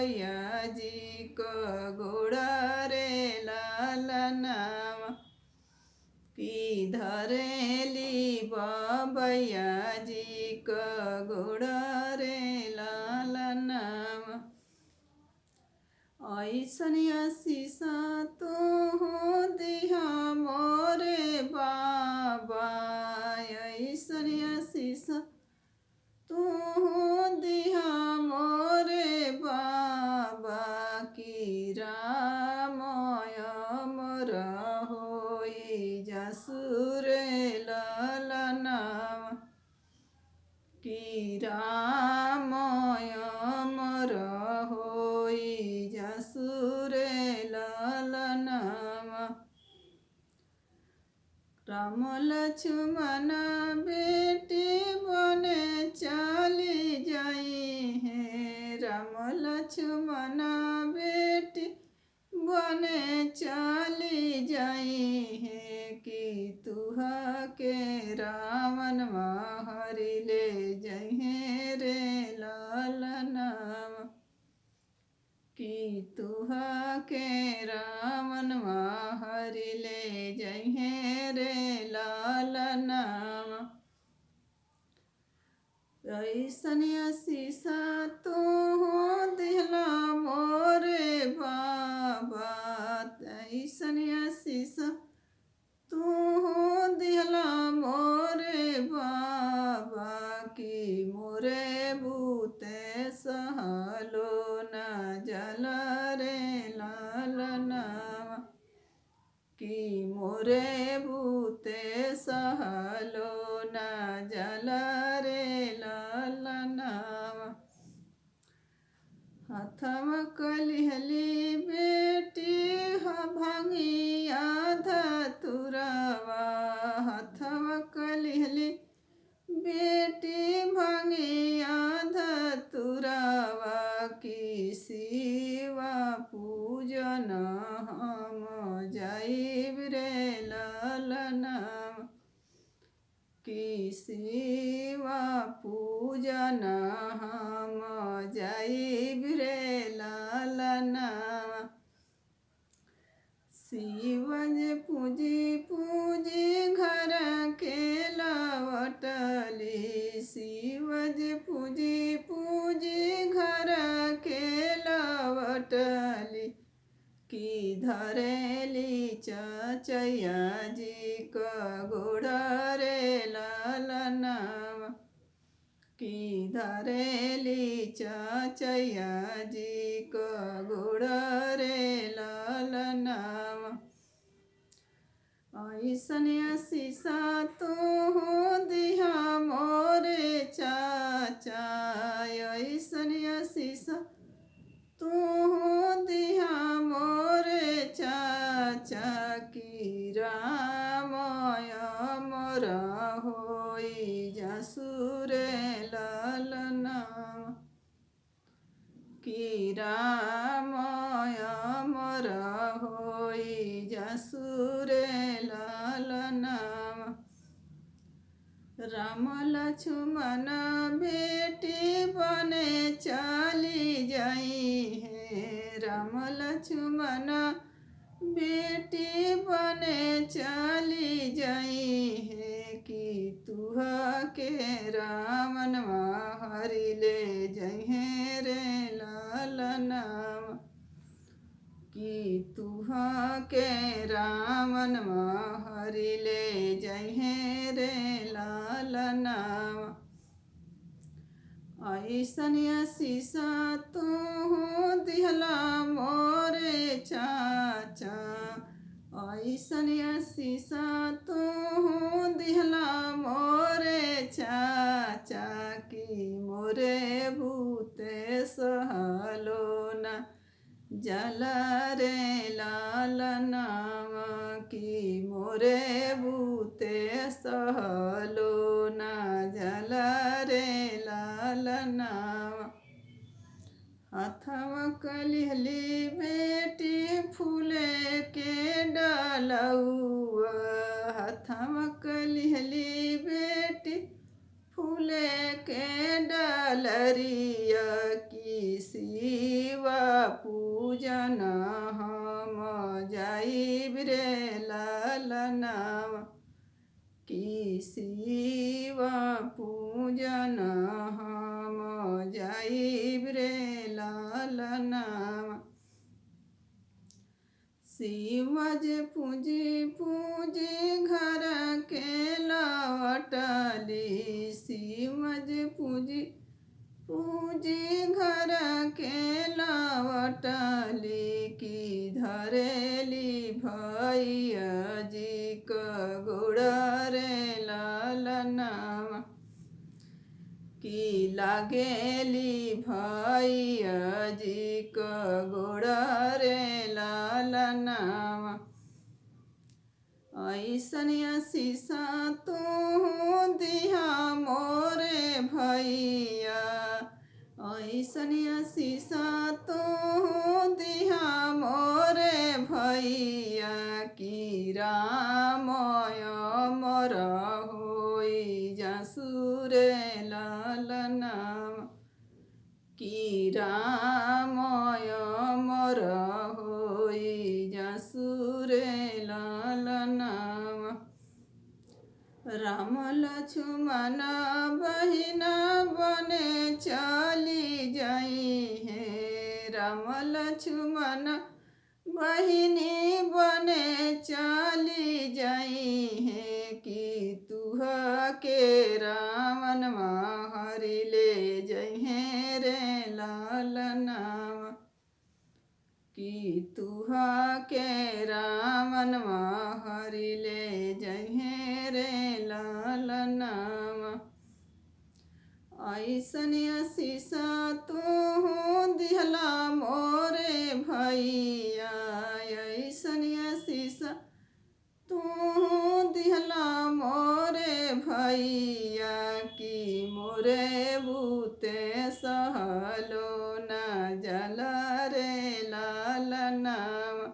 भैया जी क गोड़ा रे लालनावा की धरेली बबैया जी क गोड़ा रे लालनावा ऐसन आशीष तू दिहा मोरे बाबा ऐसन आशीष तू दिहा मोरे बाबा की रामय मोर होई जसुरे ललनावा की रामय मोर होई जसुरे ललनावा राम लक्ष्मण बेटी बने चली जाई है राम लक्ष्मण बेटी बने चली जाई है कि तुहा के रावण हरि ले जहे रे लालनावा कि तुहा के रावण हरि ले जहे रे लालनावा ऐसन आशीष तू दिहला मोरे बाबा ऐसन आशीष तू दिहला मोरे बाबा की मोरे बूते सहलो न जल रे लालनावा की मोरे बूते सहलो न जल रे लालनावा हथम कलिहली बेटी भांगिया धतुरवा हथम कलिहली बेटी भांगिया धतुरवा की शिवा पूजन हम जाइब रे लालनावा की शिवा पूजन हम जाइब रे लालनावा शिवज पूजी पूजी घर के लवटली शिवज पूजी पूजी घर के लवटली की धरेली चचैया जी क गोड़ा रे लालनावा की धरेली चचैया जी क गोड़ा रे लालनावा ऐसन आशीष तू दिहा मोरे चाचा ऐसन आशीष तू दिहा मोरे चाचा की रामय मोर होई जसुरे लालनावा की रामय मोर होई जसुरे लालनावा राम लक्ष्मण बेटी बने चली जाई है राम लक्ष्मण बेटी बने चली जाई है कि तुहा के रावण हरि ले जहे रे लालनावा कि तुहा के रावण हरि ले जहे रे लालनावा ऐसन आशीष तू दिहला मोरे चाचा ऐसन आशीष तू दिहला मोरे चाचा की मोरे भूते सहलो न जल रे लालनावा की मोरे भूते सहलो न जल रे लालनावा हथम कलिहली बेटी फूले के डालौआ हथम कलिहली बेटी फूले के डालरिया की शिवा पूजन हम जाइब रे लालनावा कि शिव पूजन हम जाइब रे लालनावा शिव जे पूजी पूजी घर के लौटली शिव जे पूजी पूजी घर के लौटली कि धरेली भैया जी क गोड़ रे लालनावा कि लागेली भैया जी क गोड़ रे लालनावा ऐसन शीशा तू दिहा मोरे भैया ऐसन शीशा तू दिहा मोरे भैया कि राम अमर होई जासुरे लालनावा कि राम अमर होई जासुरे लालनावा राम लक्ष्मण बहिन बने चली जाई है राम लक्ष्मण बहिनी बने चली जाई है कि तुह के रावण हरि ले जइहे रे लालनावा कि तुह के रावण हरि ले जइहे रे लालनावा ऐसन शीशा तू दिहला मोरे भैया ऐसन शीशा तू दिहला मोरे भैया कि मोरे बूते सहलो न जल रे लालनावा